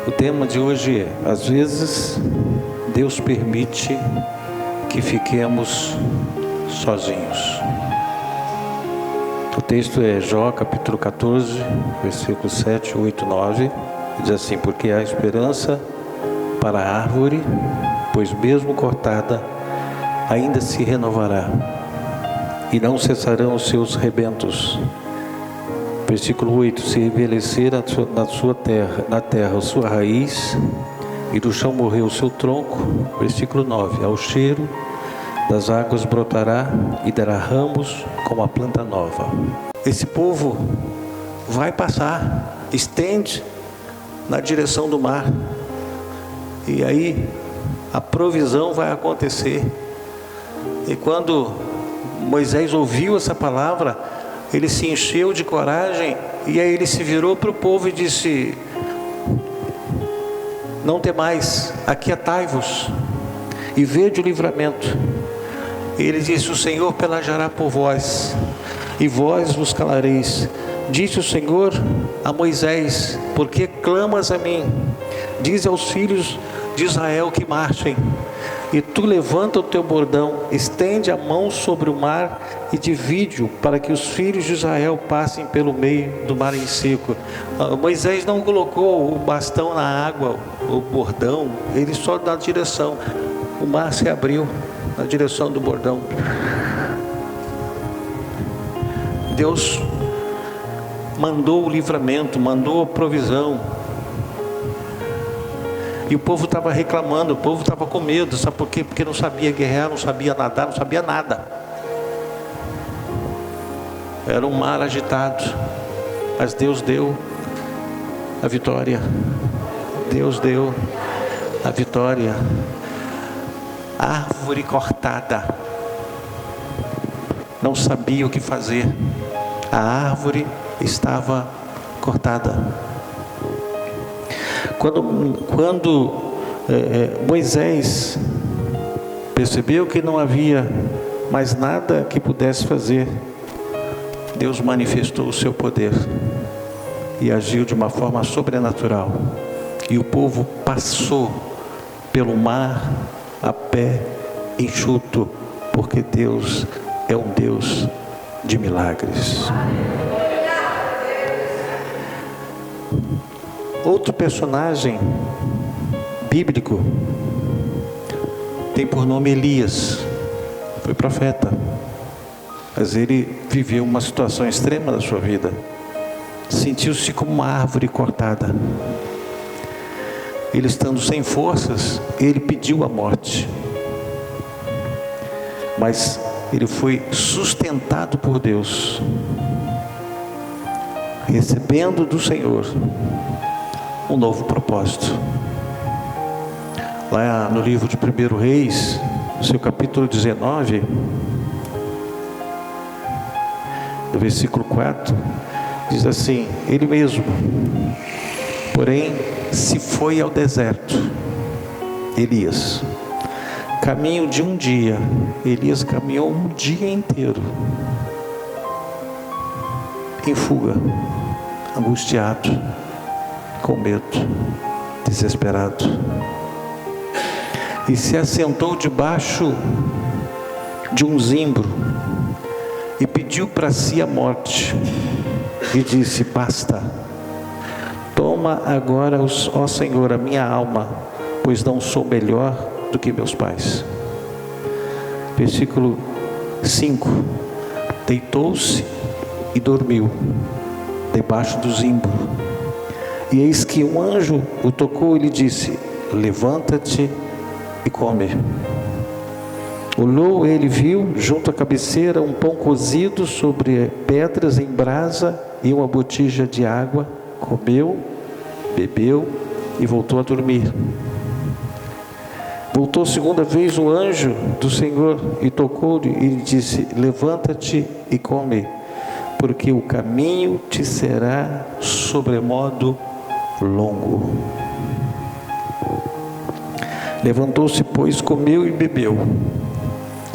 O tema de hoje é: às vezes Deus permite que fiquemos sozinhos. O texto é Jó capítulo 14, versículos 7, 8, 9. Diz assim: porque há esperança para a árvore, pois mesmo cortada ainda se renovará, e não cessarão os seus rebentos. Versículo 8: se envelhecer na terra a sua raiz, e do chão morrer o seu tronco. Versículo 9: ao cheiro das águas brotará e dará ramos como a planta nova. Esse povo vai passar, estende na direção do mar, e aí a provisão vai acontecer. E quando Moisés ouviu essa palavra, ele se encheu de coragem, e aí ele se virou para o povo e disse: não temais, aquietai-vos e vede o livramento. Ele disse: o Senhor pelejará por vós, e vós vos calareis. Disse o Senhor a Moisés: por que clamas a mim? Diz aos filhos de Israel que marchem. E tu levanta o teu bordão, estende a mão sobre o mar e divide-o, para que os filhos de Israel passem pelo meio do mar em seco. Moisés não colocou o bastão na água, o bordão, ele só dá direção. O mar se abriu na direção do bordão. Deus mandou o livramento, mandou a provisão. E o povo estava reclamando, o povo estava com medo. Sabe por quê? Porque não sabia guerrear, não sabia nadar, não sabia nada. Era um mar agitado. Mas Deus deu a vitória. Deus deu a vitória. Árvore cortada. Não sabia o que fazer. A árvore estava cortada. Quando Moisés percebeu que não havia mais nada que pudesse fazer, Deus manifestou o seu poder e agiu de uma forma sobrenatural, e o povo passou pelo mar a pé enxuto, porque Deus é um Deus de milagres. Outro personagem bíblico tem por nome Elias. Foi profeta, mas ele viveu uma situação extrema da sua vida. Sentiu-se como uma árvore cortada. Ele, estando sem forças, ele pediu a morte, mas ele foi sustentado por Deus, recebendo do Senhor um novo propósito. Lá no livro de 1 Reis, no seu capítulo 19, no versículo 4, diz assim: ele mesmo, porém, se foi ao deserto. Elias, caminho de um dia. Elias caminhou um dia inteiro, em fuga, angustiado, com medo, desesperado, e se assentou debaixo de um zimbro e pediu para si a morte, e disse: basta, toma agora, ó Senhor, a minha alma, pois não sou melhor do que meus pais. Versículo 5: deitou-se e dormiu debaixo do zimbro. E eis que um anjo o tocou e lhe disse: levanta-te e come. Olhou, ele viu junto à cabeceira um pão cozido sobre pedras em brasa e uma botija de água. Comeu, bebeu e voltou a dormir. Voltou segunda vez o anjo do Senhor e tocou-lhe e lhe disse: levanta-te e come, porque o caminho te será sobremodo longo. Levantou-se, pois, comeu e bebeu,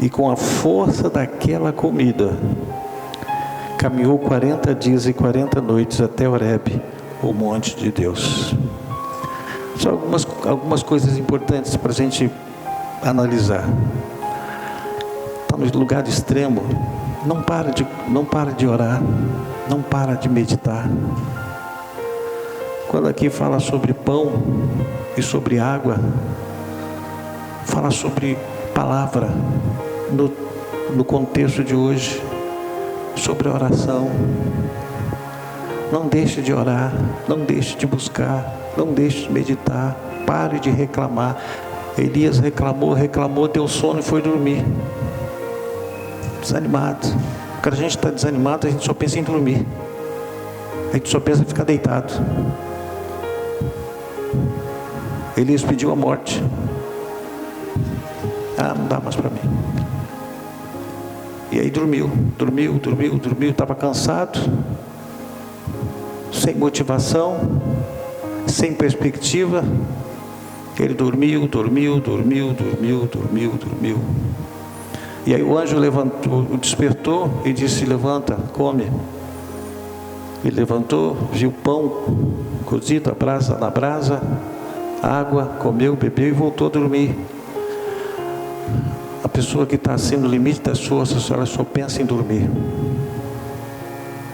e com a força daquela comida caminhou 40 dias e 40 noites até Horebe, o monte de Deus. Só algumas coisas importantes para a gente analisar. Está no lugar extremo, não para de orar, não para de meditar. Quando aqui fala sobre pão e sobre água, fala sobre palavra no contexto de hoje, sobre oração. Não deixe de orar, não deixe de buscar, não deixe de meditar, pare de reclamar. Elias reclamou, deu sono e foi dormir. Desanimado. Quando a gente está desanimado, a gente só pensa em dormir. A gente só pensa em ficar deitado. Elias pediu a morte. Não dá mais para mim. E aí dormiu, estava cansado, sem motivação, sem perspectiva. Ele dormiu. E aí o anjo o despertou e disse: levanta, come. Ele levantou, viu pão cozido na brasa, água, comeu, bebeu e voltou a dormir. A pessoa que está assim no limite das forças, ela só pensa em dormir.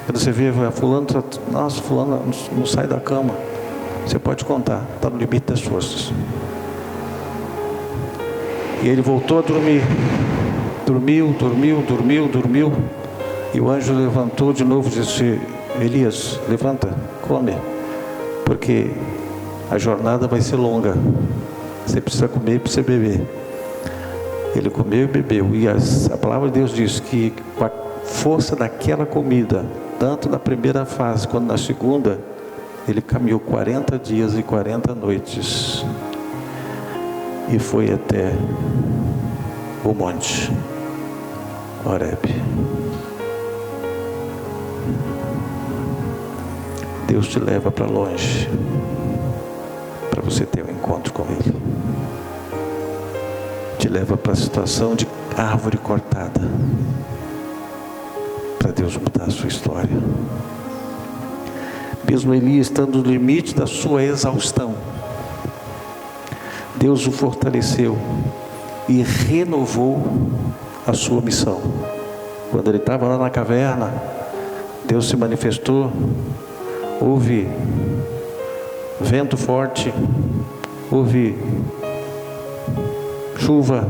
Quando você vê, fulano não sai da cama, você pode contar, está no limite das forças. E ele voltou a dormir. Dormiu. E o anjo levantou de novo e disse: Elias, levanta, come, porque a jornada vai ser longa. Você precisa comer e precisa beber. Ele comeu e bebeu. E a palavra de Deus diz que com a força daquela comida, tanto na primeira fase quanto na segunda, ele caminhou 40 dias e 40 noites. E foi até o monte Horeb. Deus te leva para longe, para você ter um encontro com Ele. Te leva para a situação de árvore cortada, para Deus mudar a sua história. Mesmo Elias estando no limite da sua exaustão, Deus o fortaleceu e renovou a sua missão. Quando ele estava lá na caverna, Deus se manifestou, houve vento forte, houve chuva,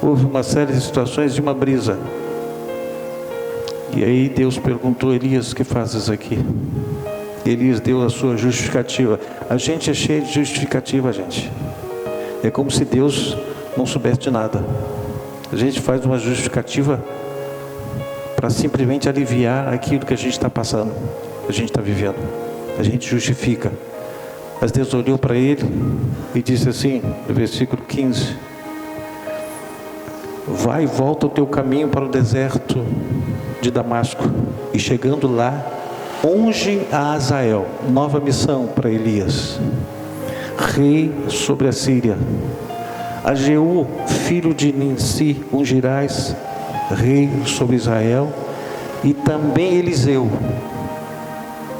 houve uma série de situações de uma brisa. E aí Deus perguntou: Elias, o que fazes aqui? Elias deu a sua justificativa. A gente é cheio de justificativa, gente. É como se Deus não soubesse de nada. A gente faz uma justificativa para simplesmente aliviar aquilo que a gente está passando, que a gente está vivendo. A gente justifica. Mas Deus olhou para ele e disse assim, no versículo 15: vai e volta o teu caminho para o deserto de Damasco, e chegando lá, unge a Azael. Nova missão para Elias: rei sobre a Síria. A Jeú, filho de Ninsi, ungirás rei sobre Israel. E também Eliseu,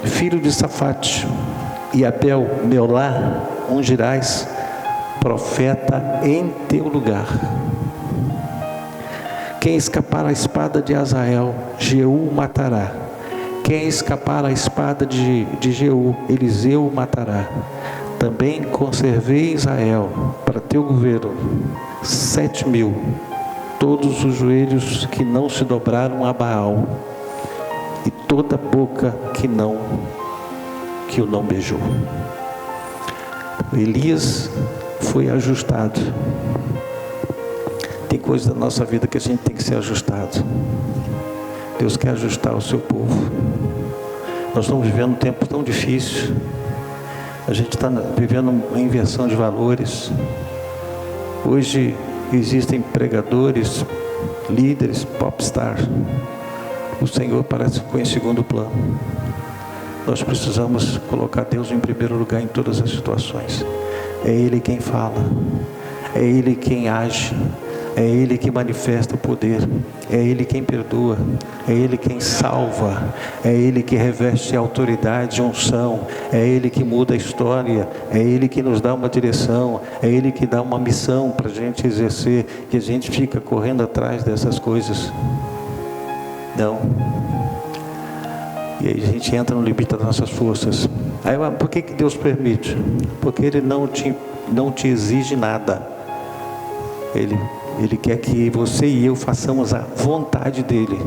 filho de Safate, e Abel, Meolá, ungirás profeta em teu lugar. Quem escapar à espada de Azael, Jeú matará. Quem escapar à espada de Jeú, Eliseu matará. Também conservei Israel para teu governo 7.000, todos os joelhos que não se dobraram a Baal, e toda boca que o não beijou. Elias foi ajustado. Tem coisas da nossa vida que a gente tem que ser ajustado. Deus quer ajustar o seu povo. Nós estamos vivendo um tempo tão difícil. A gente está vivendo uma inversão de valores. Hoje existem pregadores, líderes, popstar. O Senhor parece que ficou em segundo plano. Nós precisamos colocar Deus em primeiro lugar em todas as situações. É Ele quem fala, é Ele quem age, É Ele que manifesta o poder, é Ele quem perdoa, é Ele quem salva, é Ele que reveste autoridade e unção, é Ele que muda a história, é Ele que nos dá uma direção, é Ele que dá uma missão para a gente exercer, que a gente fica correndo atrás dessas coisas. Não. E aí a gente entra no limite das nossas forças. Aí, por que Deus permite? Porque Ele não te exige nada. Ele quer que você e eu façamos a vontade dEle.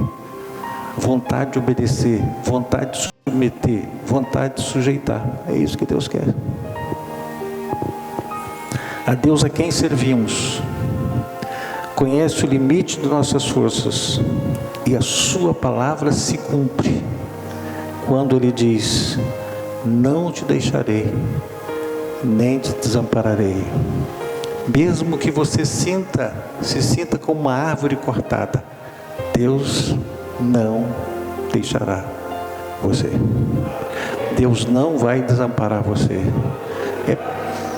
Vontade de obedecer, vontade de submeter, vontade de sujeitar. É isso que Deus quer. A Deus a quem servimos conhece o limite de nossas forças, e a sua palavra se cumpre quando Ele diz: não te deixarei, nem te desampararei. Mesmo que você se sinta como uma árvore cortada, Deus não deixará você. Deus não vai desamparar você. É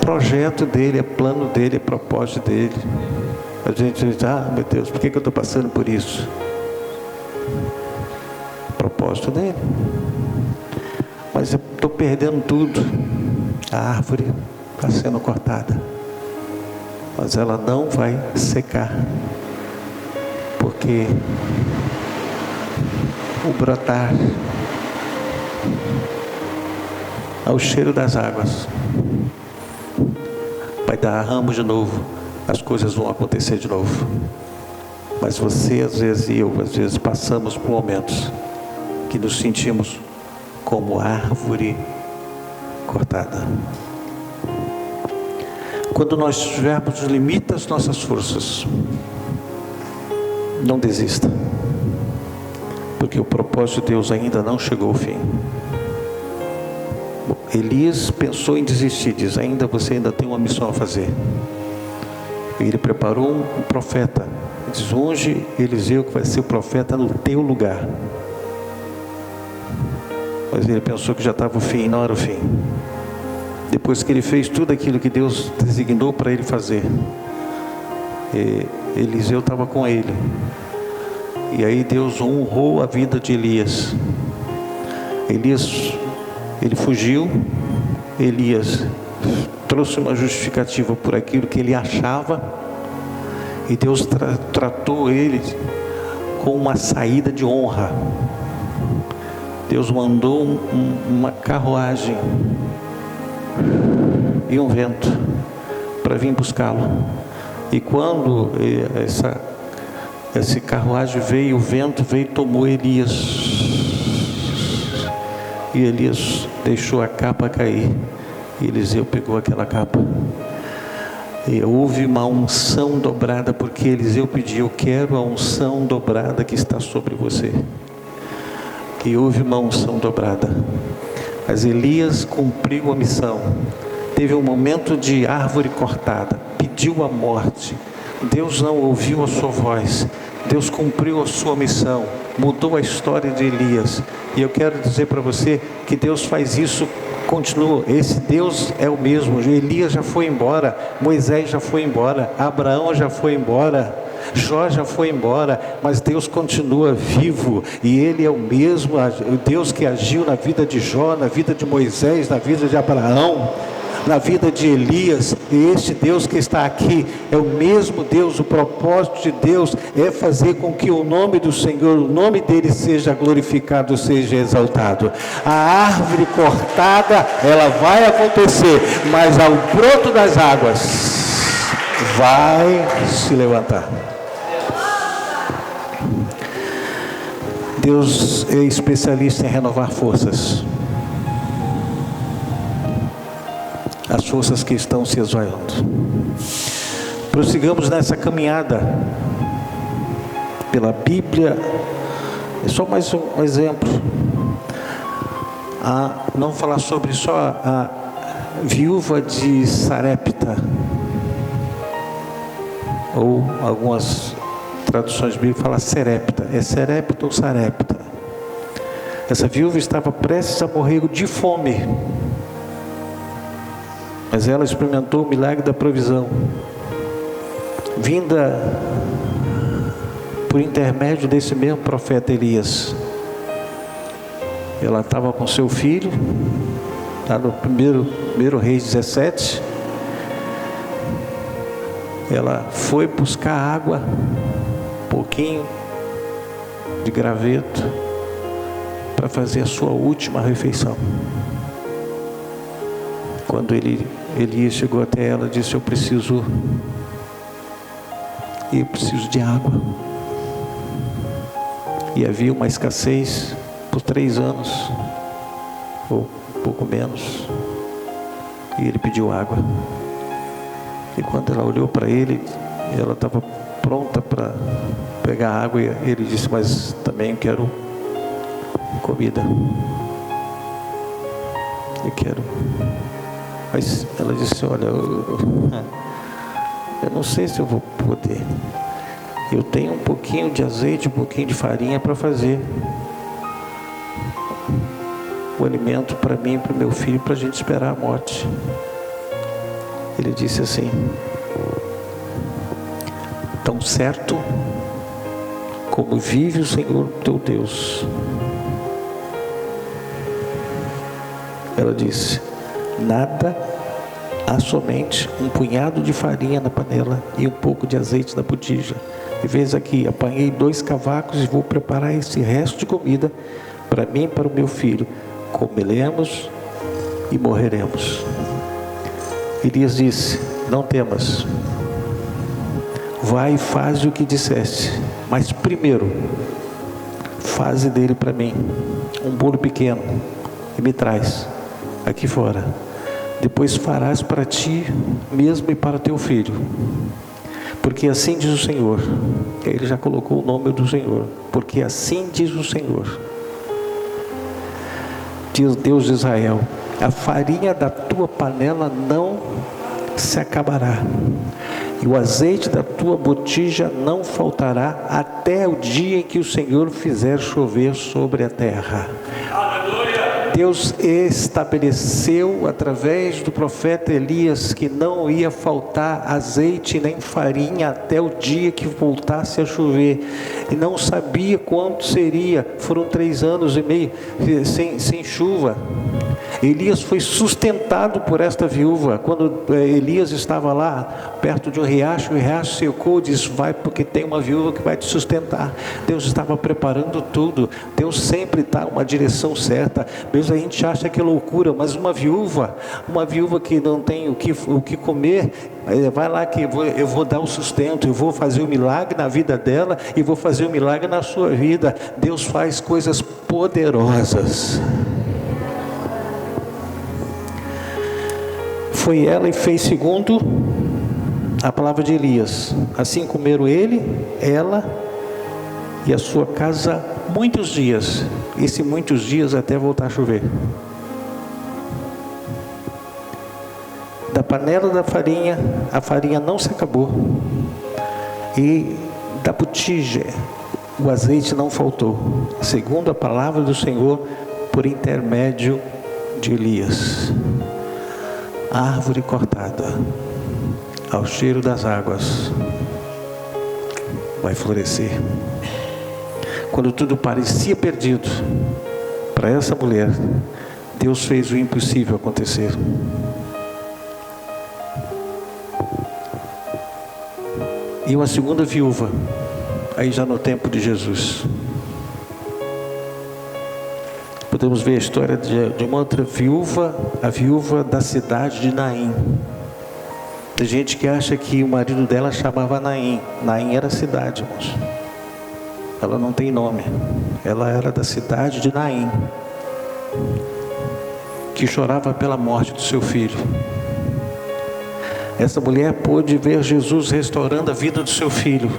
projeto dEle, é plano dEle, é propósito dEle. A gente diz: meu Deus, por que eu estou passando por isso? Propósito dEle. Mas eu estou perdendo tudo. A árvore está sendo cortada, mas ela não vai secar, porque o brotar ao cheiro das águas vai dar ramos de novo, as coisas vão acontecer de novo. Mas você às vezes e eu às vezes passamos por momentos que nos sentimos como árvore cortada. Quando nós estivermos no limite das nossas forças, não desista, porque o propósito de Deus ainda não chegou ao fim. Elias pensou em desistir, diz: você ainda tem uma missão a fazer. Ele preparou um profeta, diz: unge Eliseu, que vai ser o profeta no teu lugar. Mas ele pensou que já estava o fim, não era o fim. Depois que ele fez tudo aquilo que Deus designou para ele fazer, Eliseu estava com ele. E aí Deus honrou a vida de Elias. Ele fugiu. Elias trouxe uma justificativa por aquilo que ele achava. E Deus tratou ele com uma saída de honra. Deus mandou uma carruagem e um vento para vir buscá-lo. E quando essa carruagem veio, o vento veio e tomou Elias. E Elias deixou a capa cair. E Eliseu pegou aquela capa. E houve uma unção dobrada, porque Eliseu pediu: eu quero a unção dobrada que está sobre você. E houve uma unção dobrada. Mas Elias cumpriu a missão. Teve um momento de árvore cortada, pediu a morte. Deus não ouviu a sua voz. Deus cumpriu a sua missão, mudou a história de Elias. E eu quero dizer para você que Deus faz isso, continua. Esse Deus é o mesmo. Elias já foi embora, Moisés já foi embora, Abraão já foi embora, Jó já foi embora, mas Deus continua vivo, e Ele é o mesmo, o Deus que agiu na vida de Jó, na vida de Moisés, na vida de Abraão, na vida de Elias. E este Deus que está aqui é o mesmo Deus. O propósito de Deus é fazer com que o nome do Senhor, o nome dele seja glorificado, seja exaltado. A árvore cortada, ela vai acontecer, mas ao broto das águas vai se levantar. Deus é especialista em renovar forças. As forças que estão se esvaindo. Prossigamos nessa caminhada pela Bíblia. É só mais um exemplo. Não falar sobre só a viúva de Sarepta, ou algumas traduções bíblicas falam Serepta. É Serepta ou Sarepta? Essa viúva estava prestes a morrer de fome, mas ela experimentou o milagre da provisão. vinda por intermédio desse mesmo profeta Elias. Ela estava com seu filho, está no primeiro Reis 17. Ela foi buscar água, um pouquinho de graveto, para fazer a sua última refeição. Quando Elias chegou até ela, disse: eu preciso de água. E havia uma escassez por 3 anos, ou um pouco menos, e ele pediu água. E quando ela olhou para ele, ela estava pronta para pegar água, e ele disse: mas também quero comida, eu quero. Mas ela disse: olha, eu não sei se eu vou poder. Eu tenho um pouquinho de azeite, um pouquinho de farinha para fazer o alimento para mim e para o meu filho, para a gente esperar a morte. Ele disse assim: tão certo como vive o Senhor teu Deus. Ela disse: nada, há somente um punhado de farinha na panela e um pouco de azeite na botija. E vês aqui, apanhei 2 cavacos e vou preparar esse resto de comida para mim e para o meu filho. Comeremos e morreremos. Elias disse: não temas, vai e faz o que disseste, mas primeiro faze dele para mim um bolo pequeno e me traz aqui fora. Depois farás para ti mesmo e para teu filho, porque assim diz o Senhor. Ele já colocou o nome do Senhor. Porque assim diz o Senhor, diz Deus de Israel: a farinha da tua panela não se acabará, e o azeite da tua botija não faltará, até o dia em que o Senhor fizer chover sobre a terra. Deus estabeleceu através do profeta Elias que não ia faltar azeite nem farinha até o dia que voltasse a chover. E não sabia quanto seria. Foram 3 anos e meio sem chuva. Elias foi sustentado por esta viúva. Quando Elias estava lá perto de um riacho, o riacho secou, disse: vai, porque tem uma viúva que vai te sustentar. Deus estava preparando tudo. Deus sempre está uma direção certa. Mesmo a gente acha que é loucura, mas uma viúva que não tem o que comer, vai lá que eu vou dar o sustento, eu vou fazer o milagre na vida dela e vou fazer o milagre na sua vida. Deus faz coisas poderosas. Foi ela e fez segundo a palavra de Elias. Assim comeram ele, ela e a sua casa muitos dias. Esse muitos dias até voltar a chover. Da panela da farinha, a farinha não se acabou. E da botija, o azeite não faltou. Segundo a palavra do Senhor, por intermédio de Elias. Árvore cortada, ao cheiro das águas, vai florescer. Quando tudo parecia perdido, para essa mulher, Deus fez o impossível acontecer. E uma segunda viúva, aí já no tempo de Jesus. Podemos ver a história de uma outra viúva, a viúva da cidade de Naim. Tem gente que acha que o marido dela chamava Naim. Naim era cidade, irmãos. Ela não tem nome. Ela era da cidade de Naim, que chorava pela morte do seu filho. Essa mulher pôde ver Jesus restaurando a vida do seu filho,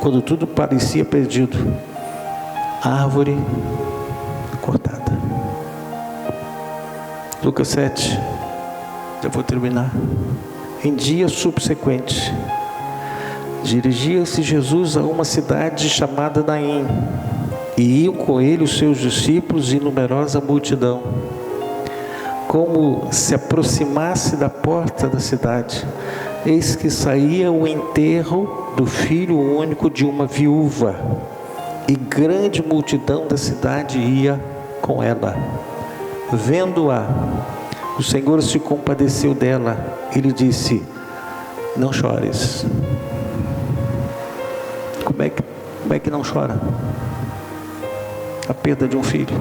quando tudo parecia perdido. Árvore cortada. Lucas 7, eu vou terminar. Em dia subsequente, dirigia-se Jesus a uma cidade chamada Naim, e iam com ele os seus discípulos e numerosa multidão. Como se aproximasse da porta da cidade, eis que saía o enterro do filho único de uma viúva, e grande multidão da cidade ia com ela. Vendo-a, o Senhor se compadeceu dela. Ele disse: não chores. Como é que não chora? A perda de um filho.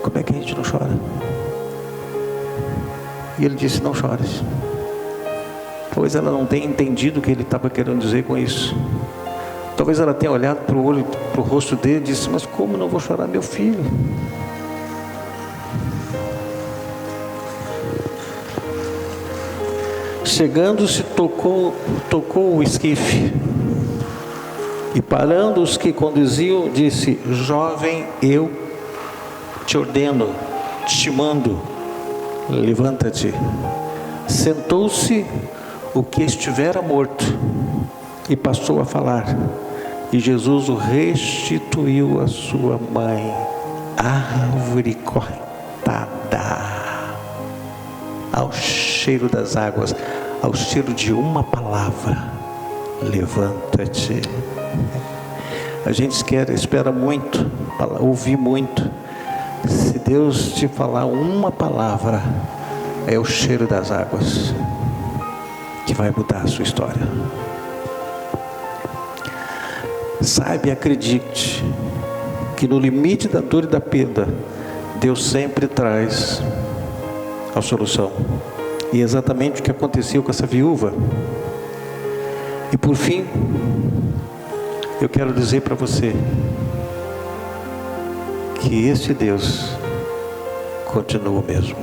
Como é que a gente não chora? E ele disse: não chores. Talvez ela não tenha entendido o que ele estava querendo dizer com isso. Talvez ela tenha olhado para o rosto dele e disse: mas como não vou chorar meu filho? Chegando-se, tocou o esquife, e parando os que conduziam, disse: jovem, eu te ordeno, te mando, levanta-te. Sentou-se o que estivera morto e passou a falar, e Jesus o restituiu à sua mãe. Árvore cortada ao cheiro das águas, ao cheiro de uma palavra: levanta-te. A gente espera muito, ouvir muito. Se Deus te falar uma palavra, é o cheiro das águas que vai mudar a sua história. Saiba e acredite que no limite da dor e da perda, Deus sempre traz a solução. E é exatamente o que aconteceu com essa viúva. E por fim, eu quero dizer para você que esse Deus continua o mesmo.